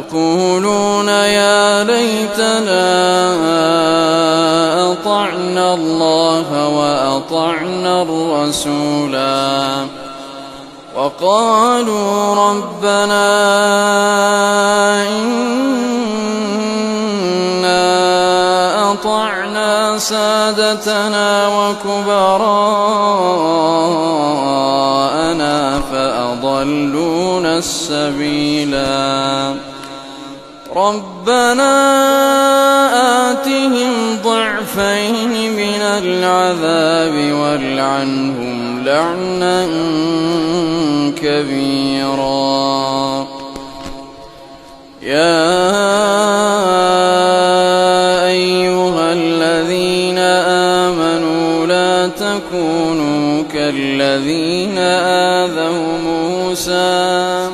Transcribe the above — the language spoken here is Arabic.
يقولون يا ليتنا أطعنا الله وأطعنا الرسولا وقالوا ربنا إنا أطعنا سادتنا وكبراءنا فأضلونا السبيلا ربنا آتهم ضعفين من العذاب والعنهم لعنا كبيرا يا أيها الذين آمنوا لا تكونوا كالذين آذوا موسى